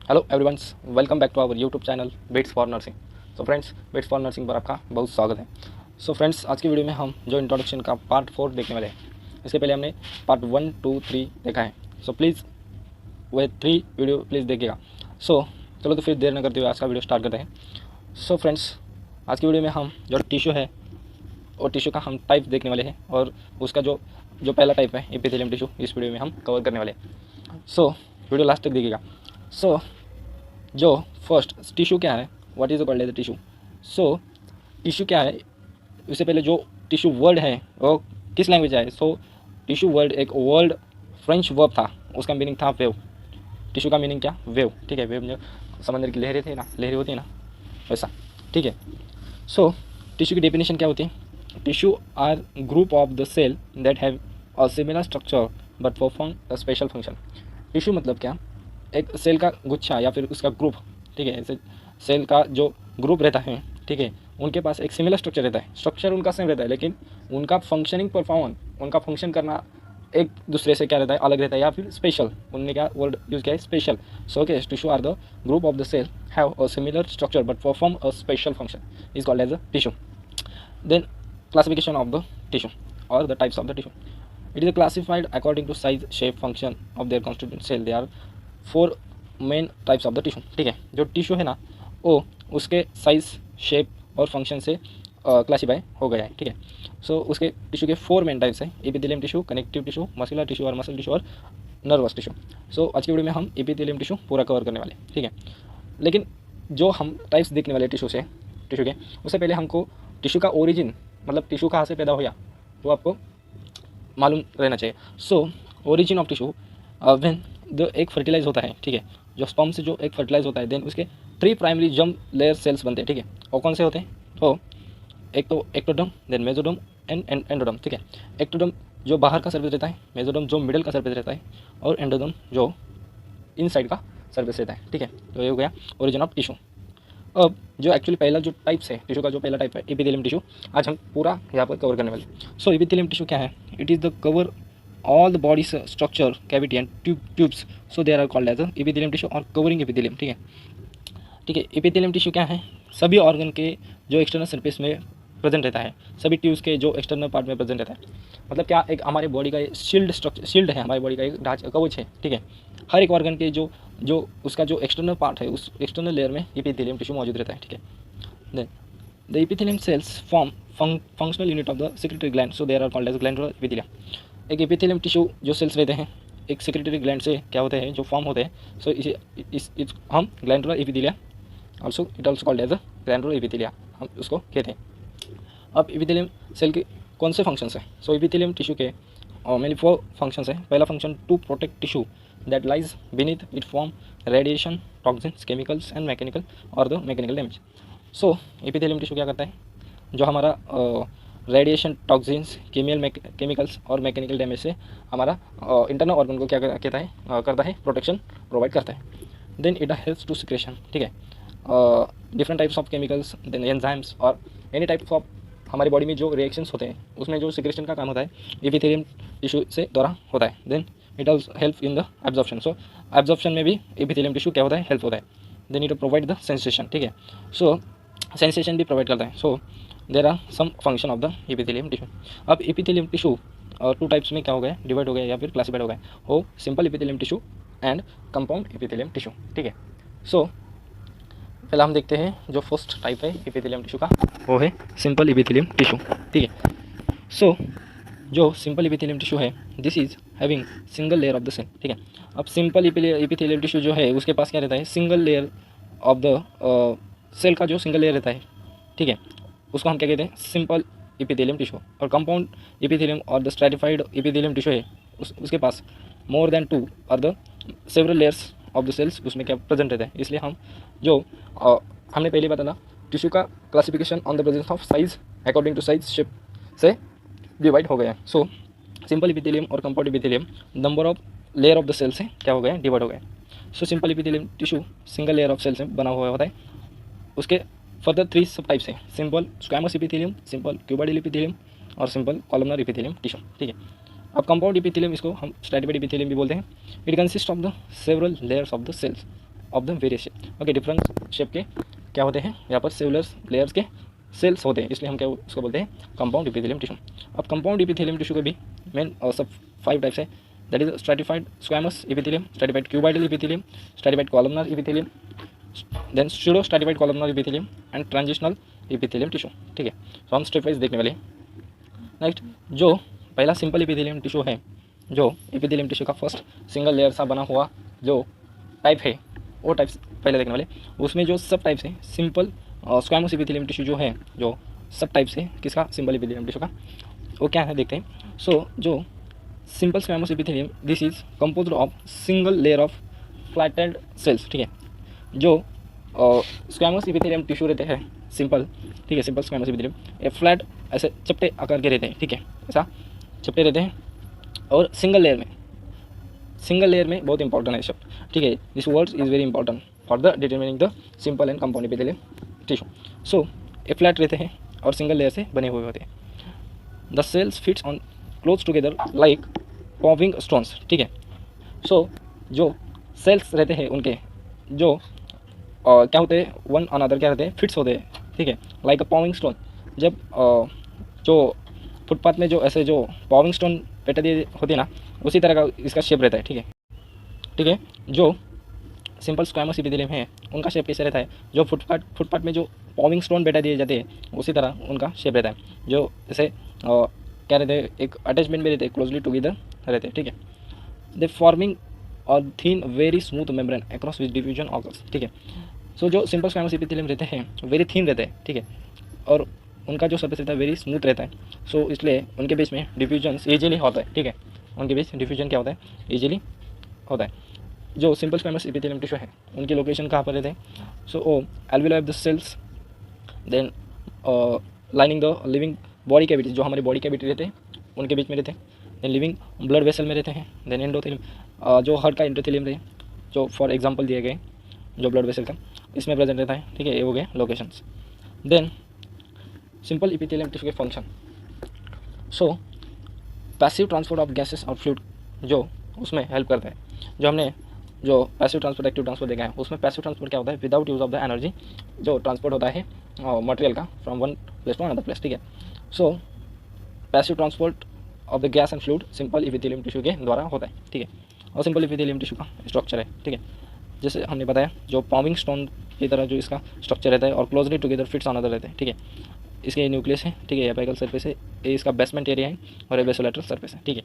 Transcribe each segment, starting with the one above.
Hello everyone's, welcome back to our YouTube channel bits for nursing. So friends, bits for nursing पर आपका बहुत स्वागत है। So friends, आज की वीडियो में हम जो इंट्रोडक्शन का पार्ट 4 देखने वाले हैं। इसके पहले हमने पार्ट 1, 2, 3 देखा है। सो प्लीज़ वह 3 वीडियो प्लीज़ देखिएगा। चलो तो फिर देर न करते हुए आज का वीडियो स्टार्ट करते हैं। सो फ्रेंड्स, आज की वीडियो में हम जो टिश्यू है और टिश्यू का हम टाइप देखने वाले हैं, और उसका जो जो पहला टाइप है एपिथेलियम टिश्यू, इस वीडियो में हम कवर करने वाले हैं। सो वीडियो लास्ट तक देखिएगा। सो जो फर्स्ट टिश्यू क्या है, what is called as the tissue. So tissue क्या है, उससे पहले जो टिश्यू वर्ड है वो किस लैंग्वेज है। सो टिश्यू वर्ड एक वर्ड फ्रेंच वर्ब था, उसका मीनिंग था वेव। टिश्यू का मीनिंग क्या, वेव। ठीक है, वेव जो समंदर की लहरें थे ना, लहरें होती है ना, वैसा। ठीक है। सो टिश्यू की डेफिनेशन क्या होती है। Tissue are group of the cell that have a similar structure but perform a special function. Tissue मतलब क्या, एक सेल का गुच्छा या फिर उसका ग्रुप। ठीक है, ऐसे सेल का जो ग्रुप रहता है, ठीक है, उनके पास एक सिमिलर स्ट्रक्चर रहता है। स्ट्रक्चर उनका सेम रहता है, लेकिन उनका फंक्शनिंग परफॉर्मेंस, उनका फंक्शन करना एक दूसरे से क्या रहता है, अलग रहता है, या फिर स्पेशल। उन्होंने क्या वर्ड यूज़ किया है, स्पेशल। सो के tissue are the group of the cell have a similar structure but perform a special function is called as a tissue. Then classification of the tissue or the types of the tissue. It is classified according to size, shape, function of their constituent cell. There are 4 main types of the tissue. ठीक है, जो tissue है ना, वो उसके size, shape और function से classify हो गया है। ठीक है। सो उसके टिश्यू के 4 मेन टाइप्स हैं, epithelium tissue, connective tissue, muscular tissue और मसल टिश्यू और नर्वस टिश्यू। सो आज की वीडियो में हम एपिथेलियम टिश्यू पूरा कवर करने वाले हैं। ठीक है, लेकिन जो हम टाइप्स देखने वाले टिश्यू के, उससे पहले हमको टिश्यू का ओरिजिन, मतलब टिश्यू कहाँ से पैदा होया, वो आपको मालूम रहना चाहिए। So origin of tissue, when the egg fertilize होता है, ठीक है, जो स्पर्म से जो एग फर्टिलाइज होता है, देन उसके 3 प्राइमरी जर्म लेयर सेल्स बनते हैं। ठीक है, और कौन से होते हैं, तो एक तो ectoderm, then mesoderm and endoderm. ठीक है, एक्टोडर्म जो बाहर का सर्फेस रहता है, मेसोडर्म जो मिडल का सर्फेस रहता है, और एंडोडर्म जो इनसाइड का सर्फेस रहता है। ठीक है, तो ये हो गया ओरिजिन ऑफ टिश्यू। अब जो एक्चुअली पहला जो टाइप्स है टिश्यू का, जो पहला टाइप है एपिथेलियम टिश्यू, आज हम पूरा यहाँ पर कवर करने वाले। सो एपिथेलियम टिश्यू क्या है, it is the cover all the body structure, cavity and tubes. So there are called as epithelium tissue और कवरिंग एपिथेलियम। ठीक है, ठीक है। एपिथेलियम टिश्यू क्या है, सभी ऑर्गन के जो एक्सटर्नल सरफेस में प्रेजेंट रहता है, सभी ट्यूब्स के जो एक्सटर्नल पार्ट में प्रेजेंट रहता है। मतलब क्या, एक हमारे बॉडी का शील्ड स्ट्रक्चर, शील्ड है हमारी बॉडी का, एक ढांचा, कवच है। ठीक है, हर एक ऑर्गन के जो जो उसका जो एक्सटर्नल पार्ट है, उस एक्सटर्नल लेयर में एपिथेलियम टिश्यू मौजूद रहता है। ठीक है, then the epithelium cells form functional unit of the secretory gland. So there are called as glandular epithelium. एक एपिथेलियम टिश्यू जो सेल्स रहते हैं, एक सेक्रेटरी ग्लैंड से क्या होते हैं, जो फॉर्म होते हैं। सो इसे हम glandular epithelia, it also called as a glandular epithelia, हम उसको कहते हैं। अब एपिथेलियम सेल के कौन से फंक्शंस हैं। सो एपिथेलियम टिश्यू के मेनली 4 फंक्शंस हैं। पहला function, to protect tissue that lies beneath it from radiation, toxins, chemicals and mechanical और the mechanical damage. So epithelium tissue क्या करता है, जो हमारा रेडिएशन, टॉक्सिन्स, केमिकल्स और मैकेनिकल डैमेज से हमारा इंटरनल ऑर्गन को क्या कहता है, करता है, प्रोटेक्शन प्रोवाइड करता है। Then it helps to secretion. ठीक है, different types of chemicals, then enzymes और एनी टाइप्स ऑफ हमारी बॉडी में जो रिएक्शंस होते हैं, उसमें जो सिक्रेशन का काम होता है एपिथेलियम टिश्यू से द्वारा होता है। Then it also help in the absorption. So absorption में भी एपिथेलियम टिश्यू क्या होता है, हेल्प होता है। Then it provide the sensation. ठीक है, सो सेंसेशन भी प्रोवाइड करता है। So there are some function of the epithelium tissue. अब एपिथेलियम टिश्यू 2 टाइप्स में क्या हो गया, डिवाइड हो गया या फिर क्लासिफाइड हो गया, हो simple epithelium tissue and compound epithelium tissue. ठीक है, सो पहले हम देखते हैं जो फर्स्ट टाइप है एपिथेलियम टिश्यू का, वो है सिंपल एपिथेलियम टिश्यू। ठीक है, सो जो सिंपल एपिथेलियम टिश्यू है, this is having single layer of the cell. ठीक है, अब सिंपल एपिथेलियम टिश्यू जो है, उसके पास क्या रहता है, single layer of the cell का जो सिंगल लेयर रहता है। ठीक है, उसको हम क्या कहते हैं, सिंपल एपिथेलियम टिश्यू। और कंपाउंड एपिथेलियम और द स्ट्रैटिफाइड एपिथेलियम टिश्यू है, उसके पास मोर देन 2 और the several layers of the cells उसमें क्या प्रेजेंट रहता है। इसलिए हम जो हमने पहले बताया, टिश्यू का classification on the presence of size according to size, shape से डिवाइड हो गया। सो सिंपल एपिथेलियम और compound epithelium number of layer of the cell से क्या हो गया, डिवाइड हो गया। So simple epithelium tissue single layer of cell से बना हुआ होता है। उसके फर्दर 3 सब टाइप्स हैं, simple squamous epithelium, simple cuboidal epithelium और सिंपल कॉलमनर एपिथेलियम टिश्यू। ठीक है, अब कंपाउंड एपिथेलियम, इसको हम स्ट्रैटिफाइड एपिथेलियम भी बोलते हैं। It consist of the several layers of the cells of the various shape. Okay, different shape के क्या होते हैं यहाँ पर सेलुलर लेयर्स के सेल्स होते हैं, इसलिए हम क्या उसको बोलते हैं कंपाउंड एपिथेलियम टिश्यू। अब कंपाउंड एपिथेलियम टिश्यू के भी मेन सब 5 टाइप्स है, that is stratified squamous epithelium, stratified cuboidal epithelium, stratified columnar epithelium, then pseudo stratified columnar epithelium and transitional epithelium tissue. ठीक है, तो हम स्टेप वाइज देखने वाले हैं। नेक्स्ट, जो पहला सिंपल एपिथेलियम टिश्यू है, जो एपिथेलियम टिश्यू का फर्स्ट सिंगल लेयर सा बना हुआ जो टाइप है, वो टाइप्स पहले देखने वाले। उसमें जो सब टाइप्स है सिंपल स्क्वैमस एपिथेलियम टिश्यू जो है, जो सब टाइप्स है किसका, सिंपल एपिथेलियम टिश्यू का, वो क्या है देखते हैं। सो जो simple squamous epithelium, this is composed of single layer of flattened cells. ठीक है, जो स्क्वैमस एपिथेलियम टिश्यू रहते हैं सिंपल, ठीक है, सिंपल स्क्वैमस एपिथेलियम ये फ्लैट ऐसे चपटे आकार के रहते हैं। ठीक है, ऐसा चपटे रहते हैं और सिंगल लेयर में बहुत इंपॉर्टेंट है शब्द। ठीक है, this word is very important for the determining the simple and compound epithelium tissue. So ये फ्लैट रहते हैं और सिंगल लेयर से बने हुए होते हैं। The cells fits on close together like paving stones. ठीक है, सो जो सेल्स रहते हैं उनके जो क्या होते हैं, वन अनदर क्या रहते हैं, फिट्स होते हैं। ठीक है, लाइक अ पॉविंग स्टोन, जब जो फुटपाथ में जो ऐसे जो पॉविंग स्टोन पेटा दिए होती है ना, उसी तरह का इसका शेप रहता है। ठीक है, जो सिंपल स्क्वैमस एपिथेलियम है उनका शेप कैसे रहता है, जो फुटपाथ में जो पॉविंग स्टोन बेटा दिए जाते हैं उसी तरह उनका शेप रहता है, जो जैसे क्या रहते हैं, एक अटैचमेंट में रहते हैं, क्लोजली टुगेदर रहते हैं। ठीक है, दे फॉर्मिंग और thin very smooth membrane across which diffusion occurs. ठीक है, सो जो सिंपल स्क्वैमस एपिथेलियम रहते हैं वेरी थीन रहते हैं। ठीक है, और उनका जो सरफेस रहता है वेरी स्मूथ रहता है, सो इसलिए उनके बीच में डिफ्यूजन ईजिली होता है। ठीक है, उनके बीच डिफ्यूजन क्या होता है, ईजिली होता है। जो सिंपल स्क्वैमस एपिथेलियम टिश्यू है उनकी लोकेशन कहाँ पर रहते हैं, so oh alveoli of the cells, then lining the living body cavities, जो हमारे बॉडी कैविटी रहते हैं उनके बीच में रहते हैं, देन लिविंग ब्लड वेसल में रहते हैं, देन एंडोथेलियम, जो हार्ट का एंडोथेलियम रहे, जो फॉर एग्जांपल दिए गए जो ब्लड वेसल का इसमें प्रेजेंट रहता है। ठीक है, ये हो गए locations. Then simple epithelium tissue के function, so passive transport of gases और फ्लूइड जो उसमें हेल्प करता है। जो हमने जो पैसिव ट्रांसपोर्ट एक्टिव ट्रांसपोर्ट देखा है, उसमें पैसिव ट्रांसपोर्ट क्या होता है, without use of the energy जो ट्रांसपोर्ट होता है मटेरियल का from one place to another place. ठीक है, so passive transport of the gas and fluid simple epithelium tissue के द्वारा होता है। ठीक है, और सिंपल एपिथेलियम टिश्यू का स्ट्रक्चर है। ठीक है, जैसे हमने बताया जो पॉविंग स्टोन की तरह जो इसका स्ट्रक्चर रहता है और closely together fits on other रहते हैं। ठीक है, इसके न्यूक्लियस है। ठीक है, एपिकल सरफेस है, ये इसका बेसमेंट एरिया है और ये बेसोलेटरल सरफेस है। ठीक है,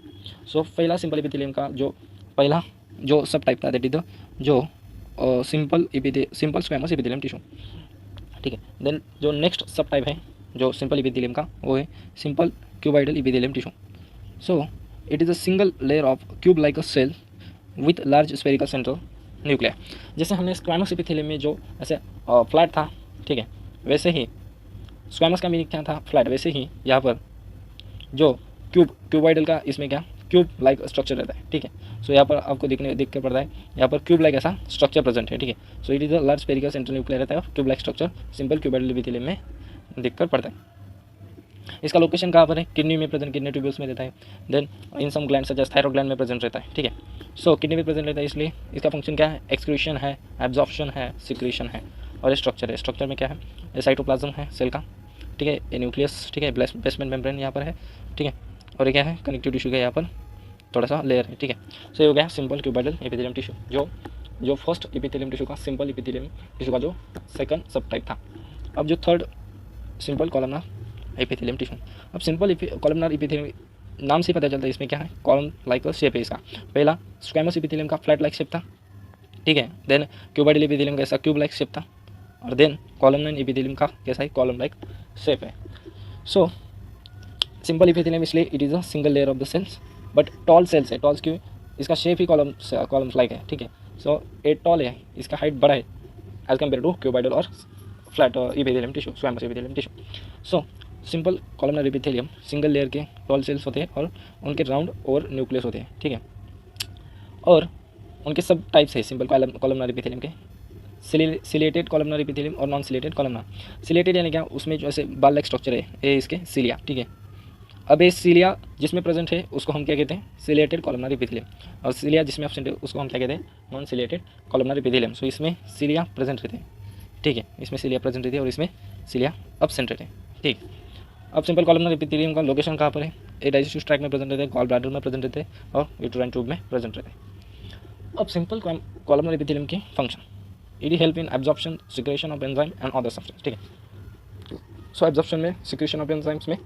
सो पहला सिंपल एपिथेलियम का जो पहला जो सब टाइप था दैट इज द जो सिंपल स्क्वैमस एपिथेलियम टिश्यू। ठीक है, देन जो नेक्स्ट सब टाइप है जो सिंपल एपिथेलियम का, वो है simple cuboidal epithelium tissue. So it is a single layer of cube like a cell with large spherical central nuclear. जैसे हमने स्क्वैमस एपिथेलियम में जो ऐसे फ्लैट था, ठीक है, वैसे ही स्क्वैमस का मीनिंग क्या था, फ्लैट, वैसे ही यहाँ पर जो क्यूबाइडल का इसमें क्या क्यूब लाइक स्ट्रक्चर रहता है। ठीक है, सो यहाँ पर आपको दिख कर पड़ता है, यहाँ पर क्यूब लाइक ऐसा स्ट्रक्चर प्रेजेंट है। ठीक है, so it is a large spherical central nuclear रहता है और cube like structure simple cuboidal epithelium में दिख कर पड़ता है। इसका लोकेशन कहाँ पर है, किडनी में प्रेजेंट, किडनी ट्यूब्यूल्स में रहता है। Then in some gland such as thyroid gland में प्रेजेंट रहता है। ठीक है, सो किडनी में प्रेजेंट रहता है, इसलिए इसका फंक्शन क्या है, एक्सक्रीशन है, एब्जॉर्प्शन है, सिक्रीशन है, और ये स्ट्रक्चर है। स्ट्रक्चर में क्या है, ये साइटोप्लाज्म है सेल का। ठीक है, ये न्यूक्लियस, ठीक है, बेसमेंट मेम्ब्रेन यहाँ पर है। ठीक है, और ये क्या है, कनेक्टिव टिश्यू का यहाँ पर थोड़ा सा लेयर है। ठीक है, सो ये हो गया सिंपल क्यूबाइडल एपिथेलियम टिश्यू, जो फर्स्ट एपिथेलियम टिश्यू का, सिंपल एपिथेलियम टिश्यू का जो सेकंड सब टाइप था। अब जो third simple columnar epithelium tissue. अब सिंपल कॉलमनर एपिथेलियम नाम से पता चलता है इसमें क्या है, कॉलम लाइक शेप है इसका। पहला स्क्वैमस एपिथेलियम का फ्लैट लाइक शेप था। ठीक है, देन क्यूबाइडल एपिथेलियम का ऐसा क्यूब लाइक शेप था, और देन कॉलमनर एपिथेलियम का कैसा है, कॉलम लाइक शेप है। सो सिंपल एपिथेलियम इसलिए it is a single layer of the cells but tall cells है। टॉल क्यों, इसका शेप ही कॉलम्स लाइक है। ठीक है, सो ये टॉल है, इसका हाइट बड़ा है एज कम्पेयर टू क्यूबाइडल और flat epithelium tissue, squamous epithelium tissue. So simple columnar epithelium single layer के टॉल सेल्स होते हैं और उनके राउंड और न्यूक्लियस होते हैं। ठीक है, और उनके सब टाइप्स है सिंपल कॉलमनर एपिथेलियम के, सिलेटेड कॉलमनर एपिथेलियम और नॉन सिलेटेड कॉलमनर। सिलेटेड यानी क्या, उसमें जो ऐसे बाल लाइक स्ट्रक्चर है, ये इसके सिलिया। ठीक है, अब ये सीलिया जिसमें प्रेजेंट है उसको हम क्या कहते हैं, सिलिएटेड कॉलमनर एपिथेलियम, और सीलिया जिसमें एब्सेंट है उसको हम क्या कहते हैं, नॉन सिलिएटेड कॉलमनर एपिथेलियम। सो इसमें सीलिया प्रेजेंट रहते हैं, ठीक है, इसमें सीलिया प्रेजेंट रहती है और इसमें सीलिया एब्सेंट रहते हैं, ठीक। अब सिंपल कॉलमनर एपिथेलियम का लोकेशन कहाँ पर है, ये डाइजेस्टिव ट्रैक्ट में प्रेजेंट रहते हैं, गॉल ब्लैडर में प्रेजेंट रहते हैं और यूटेराइन ट्यूब में प्रेजेंट रहते हैं। अब सिंपल कॉलमनर एपिथेलियम की function, it help in absorption secretion of enzyme and other substance, ठीक है। सो एब्जॉर्प्शन में, सिक्रेशन ऑफ एंजाइम्स में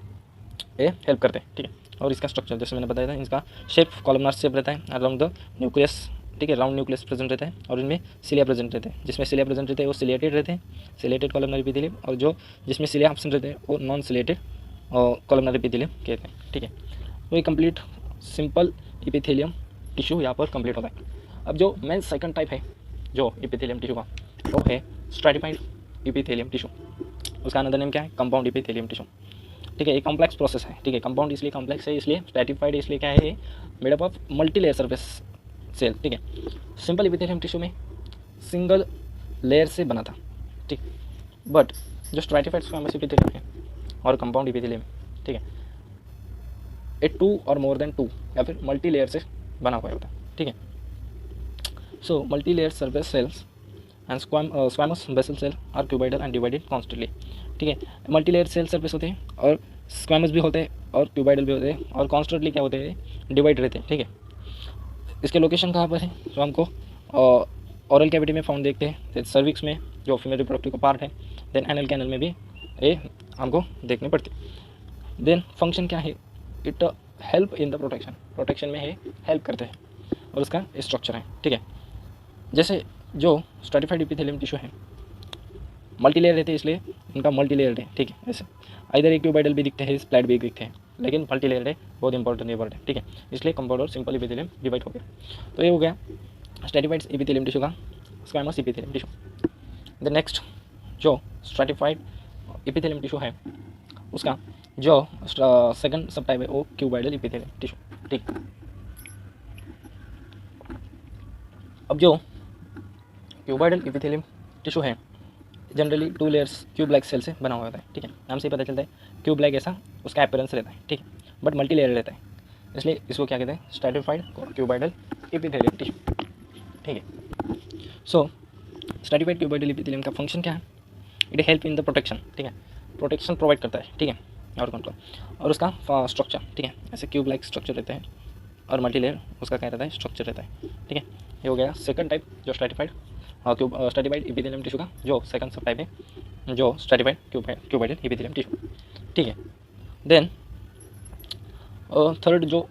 ये हेल्प करते हैं, ठीक है। और इसका स्ट्रक्चर जैसे मैंने बताया था, इसका शेप कॉलमनर शेप रहता है अराउंड द न्यूक्लियस, ठीक है, राउंड न्यूक्लियस प्रेजेंट रहता है और इनमें सीलिया प्रेजेंट रहते हैं। जिसमें सीलिया प्रेजेंट रहते हैं वो सिलिएटेड रहते हैं, सिलिएटेड कॉलमनर एपिथेलियम, और जो जिसमें सीलिया एब्सेंट रहते हैं वो नॉन सिलिएटेड कॉलमनर एपिथेलियम कहते हैं, ठीक है। तो ये कंप्लीट सिंपल एपिथेलियम टिश्यू यहाँ पर कंप्लीट होता है। अब जो मेन सेकंड टाइप है जो एपिथेलियम टिश्यू का, वो है स्ट्रैटिफाइड एपिथेलियम टिश्यू। उसका अनदर नेम क्या है, कंपाउंड एपिथेलियम टिश्यू, ठीक है। एक कॉम्प्लेक्स प्रोसेस है, ठीक है। कंपाउंड इसलिए कॉम्प्लेक्स है, इसलिए स्ट्रैटिफाइड इसलिए क्या है, made up of multi layer surface cell, ठीक है। सिंपल एपिथेलियम टिश्यू में सिंगल लेयर से बना था, ठीक। बट जो स्ट्रैटिफाइड स्क्वैमस एपिथेलियम है और कंपाउंड एपिथेलियम, ठीक है, ये 2 और मोर देन 2 या फिर मल्टी लेयर से बना हुआ होता है, ठीक है। So multi layer surface cells and squamous basal cell are cuboidal and divided constantly, ठीक है। मल्टी लेयर सेल सरफेस होते हैं और स्क्वैमस भी होते हैं और क्यूबाइडल भी होते हैं और कॉन्स्टेंटली क्या होते हैं, डिवाइड रहते हैं, ठीक है। इसके लोकेशन कहाँ पर है, तो हमको ओरल कैविटी में फाउंड देखते हैं, सर्विक्स में जो फीमेल रिप्रोडक्टिव का पार्ट है, देन एनल कैनल में भी ये हमको देखने पड़ती है। देन फंक्शन क्या है, it help in the protection में है, हेल्प करते हैं, और उसका स्ट्रक्चर है, ठीक है। जैसे जो स्ट्रैटिफाइड एपिथेलियम टिश्यू है मल्टी लेयर रहते हैं, इसलिए इनका मल्टी लेयर है, ठीक है। ऐसे इधर एक क्यूबाइडल भी दिखते हैं, स्प्लैट भी दिखते हैं, लेकिन मल्टी लेयर है, बहुत इंपॉर्टेंट वर्ड है, ठीक है। इसलिए कंपाउंड और सिंपल एपिथेलियम डिवाइड हो गया। तो ये हो गया स्ट्रैटिफाइड एपिथेलियम टिश्यू का squamous epithelium tissue. The next जो स्ट्रैटिफाइड एपिथेलियम टिश्यू है उसका जो सेकंड सब टाइप है वो क्यूबाइडल एपिथेलियम टिश्यू, ठीक। अब जो क्यूबाइडल एपिथेलियम टिश्यू है generally 2 layers cube like cell से बना हुआ होता है, ठीक है। नाम से ही पता चलता है क्यूब लाइक ऐसा उसका अपीयरेंस रहता है, ठीक है, बट मल्टी लेयर रहता है, इसलिए इसको क्या कहते हैं, स्ट्रैटिफाइड क्यूबाइडल एपिथेलियम टिश्यू, ठीक है। सो स्ट्रैटिफाइड क्यूबाइडल एपिथेलियम का फंक्शन क्या है, it help in the protection, ठीक है, प्रोटेक्शन प्रोवाइड करता है, ठीक है, और कंट्रोल, और उसका स्ट्रक्चर, ठीक है, ऐसे क्यूब लाइक स्ट्रक्चर रहते हैं और मल्टी लेयर उसका क्या रहता है, स्ट्रक्चर रहता है, ठीक है। ये हो गया सेकंड टाइप जो स्ट्रैटिफाइड स्ट्रैटिफाइड एपिथेलियम टिश्यू का जो सेकंड सब टाइप है जो स्ट्रैटिफाइड क्यूबाइडल एपिथेलियम टिश्यू, ठीक है। देन थर्ड जो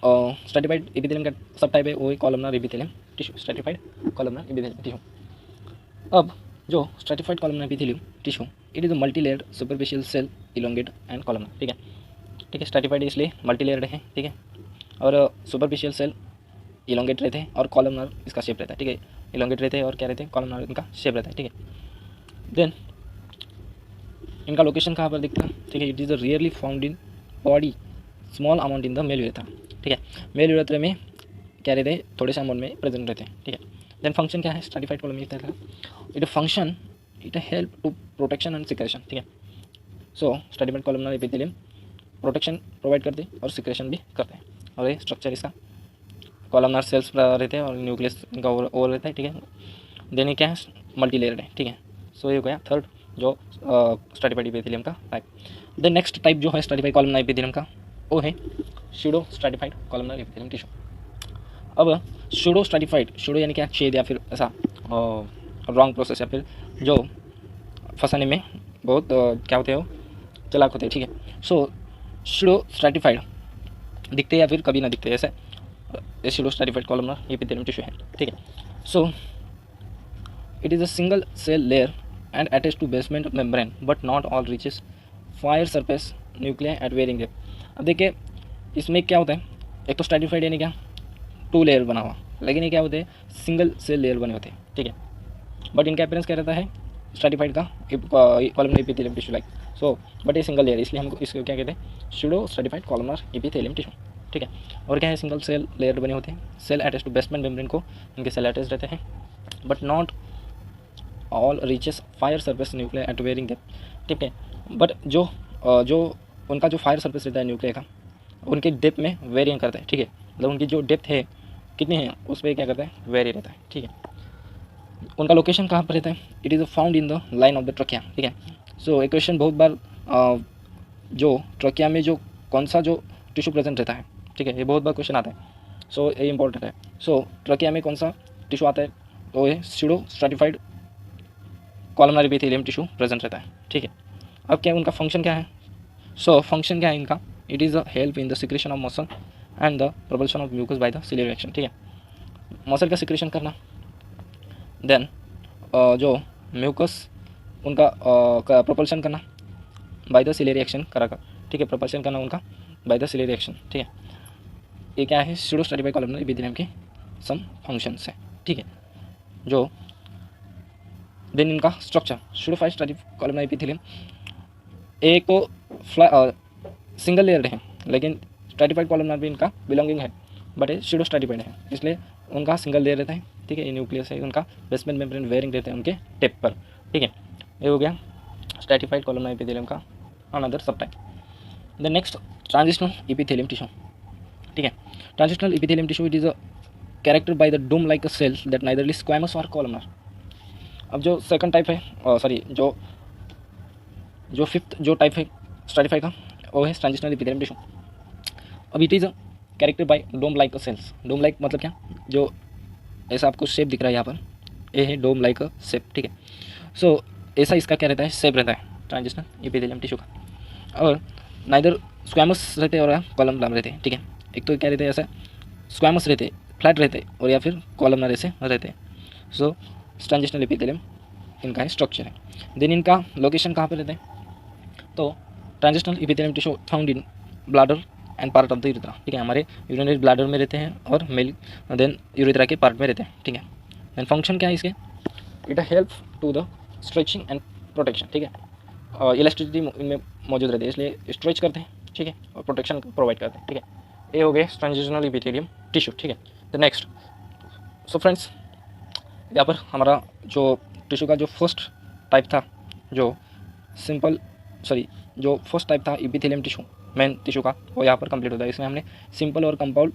स्ट्रैटिफाइड एपिथेलियम का सब टाइप है वो है columnar epithelium tissue, stratified columnar epithelium tissue. अब जो stratified columnar epithelium tissue it is a multi layer superficial cell elongate and columnar, ठीक है, ठीक है। स्ट्रैटिफाइड इसलिए मल्टी लेयर है, ठीक है, और सुपरफिशियल सेल इलोंगेट रहते हैं और कॉलमनर इसका शेप रहता है, ठीक है। इलोंगेट रहते हैं और क्या रहते हैं, कॉलमनर इनका शेप रहता है, ठीक है। देन इनका लोकेशन कहाँ पर दिखता है, ठीक है, it is rarely found in body, small amount in the male urethra, ठीक है। मेल यूरेथ्रा में क्या रहते हैं, थोड़े से अमाउंट में प्रेजेंट रहते हैं, ठीक है। देन फंक्शन क्या है स्ट्रैटिफाइड कॉलमनर का, it function it help to protection and secretion, ठीक है। So stratified columnar epithelium protection provide करते हैं और सिक्रेशन भी करते हैं, और ये स्ट्रक्चर इसका कॉलमनर सेल्स रहते हैं और न्यूक्लियस इनका ओवर रहता है, ठीक है। देन क्या है मल्टी लेयर्ड है, ठीक है। सो ये हो गया थर्ड जो स्ट्रैटिफाइड एपिथेलियम का टाइप। द नेक्स्ट टाइप जो है स्ट्रैटिफाइड कॉलमनर एपिथेलियम का वो है pseudo stratified columnar epithelium tissue. अब स्यूडो स्ट्रैटिफाइड, स्यूडो यानी क्या छेद या फिर ऐसा रॉन्ग प्रोसेस या फिर जो फंसाने में बहुत क्या होते हो चालाक होते हैं, ठीक है। सो स्यूडो स्ट्रैटिफाइड दिखते या फिर कभी ना दिखते, ऐसे pseudo stratified columnar epithelium tissue है, ठीक है। So it is a single cell layer and attach to basement membrane but not all reaches fire surface nuclear at varying depth. अब देखिए इसमें क्या होता है, एक तो स्ट्रैटिफाइड यानी क्या 2 लेयर बना हुआ, लेकिन ये क्या होते हैं सिंगल सेल लेयर बने होते हैं, ठीक है। बट इनका अपीयरेंस क्या रहता है स्ट्रैटिफाइड का columnar epithelium tissue like, so but ये सिंगल लेयर, इसलिए हमको इसको क्या कहते हैं pseudo stratified columnar epithelium tissue, ठीक है। और क्या है सिंगल सेल लेयर बने होते हैं, cell attach to basement membrane को इनके सेल अटैच रहते हैं, but not all reaches fire surface nuclear at varying depth, ठीक है। बट जो उनका जो फायर सरफेस रहता है न्यूक्लियर का, उनके डेप्थ में वेरिएंट करता है, ठीक है, मतलब उनकी जो डेप्थ है कितनी है उस पर क्या करता है, वेरी रहता है, ठीक है। उनका लोकेशन कहाँ पर रहता है, it is found in the line of the trachea, ठीक है। सो एक क्वेश्चन बहुत बार जो ट्रकिया में जो कौन सा जो टिश्यू प्रेजेंट रहता है, ठीक है, ये बहुत बार क्वेश्चन आता है, सो ये इंपॉर्टेंट है। सो ट्रकिया में कौन सा टिश्यू आता है, तो ये pseudo stratified columnar epithelium tissue present रहता है, ठीक है। अब क्या उनका फंक्शन क्या है, सो फंक्शन क्या है इनका, it is a help in the secretion of muscle and the propulsion of mucus by the ciliary action, ठीक है, मसल का सिक्रेशन करना, देन जो म्यूकस उनका प्रोपल्शन करना बाय द सिलियरी एक्शन कराकर, ठीक है, प्रोपल्शन करना उनका बाय द सिलियरी एक्शन, ठीक है। ये क्या है, स्यूडो स्ट्रैटिफाइड कॉलमनर एपिथेलियम के सम फंक्शंस है, ठीक है। जो देन इनका structure, pseudo stratified columnar epithelium एक तो सिंगल लेयर है, लेकिन स्ट्रैटिफाइड कॉलमनर भी इनका बिलोंगिंग है, बट ये स्यूडो स्ट्रैटिफाइड है, इसलिए उनका सिंगल लेयर रहता है, ठीक है। ये न्यूक्लियस है, उनका बेसमेंट मेम्ब्रेन वेयरिंग रहते हैं उनके टिप पर, ठीक है। ये हो गया स्ट्रैटिफाइड कॉलमनर एपिथेलियम का another sub type. The next transitional epithelium tissue, ठीक है। Transitional epithelium tissue it is a character by the dome like cells that neither squamous और कॉलमनर। अब जो सेकंड टाइप है, सॉरी जो फिफ्थ जो type है स्ट्रैटिफाइड का, वो है ट्रांजिशनल एपिथेलियम टिश्यू। अब it is a character by dome like cells. Dome like मतलब क्या, जो ऐसा आपको शेप दिख रहा है यहाँ पर, ये है डोम लाइक शेप, ठीक है। सो ऐसा इसका क्या रहता है, शेप रहता है ट्रांजिशनल एपिथेलियम टिश्यू का, और नाइदर स्क्वैमस रहते हैं और कॉलमनर रहते हैं, ठीक है। एक तो क्या रहते हैं, ऐसा स्क्वैमस रहते हैं, फ्लैट रहते हैं, और या फिर कॉलमनर ऐसे रहते हैं। सो ट्रांजिशनल एपिथेलियम इनका है स्ट्रक्चर है। देन इनका लोकेशन कहाँ पर रहते हैं, तो transitional epithelium tissue found in bladder and part of the urethra, ठीक है, हमारे यूरिनरी ब्लैडर में रहते हैं और मेल देन यूरेथ्रा के पार्ट में रहते हैं, ठीक है। देन फंक्शन क्या है इसके, it help to the stretching and protection, ठीक है। इलास्टिसिटी इनमें मौजूद रहती है, इसलिए स्ट्रेच करते हैं, ठीक है, और प्रोटेक्शन प्रोवाइड करते हैं, ठीक है। ये हो गए ट्रांजिशनल एपिथेलियम टिश्यू, ठीक है। द नेक्स्ट, सो फ्रेंड्स यहाँ पर हमारा जो टिश्यू का जो फर्स्ट टाइप था, जो फर्स्ट टाइप था एपिथेलियम टिश्यू मेन टिश्यू का, वो यहाँ पर कंप्लीट होता है। इसमें हमने सिंपल और कंपाउंड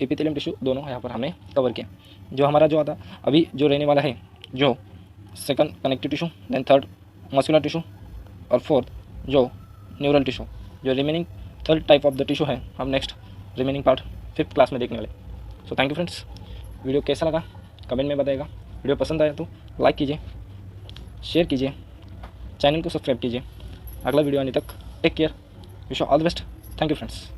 एपिथेलियम टिश्यू दोनों यहाँ पर हमने कवर किया। जो हमारा जो आता अभी जो रहने वाला है, जो second connective tissue, then third muscular tissue, और फोर्थ जो न्यूरल टिश्यू, जो remaining third type of the tissue है, हम next remaining part 5th class में देखने वाले। So thank you friends, video कैसा लगा कमेंट में बताइएगा। वीडियो पसंद आया तो लाइक कीजिए, शेयर कीजिए, चैनल को सब्सक्राइब कीजिए। अगला वीडियो आने तक take care, wish you all the best, thank you friends.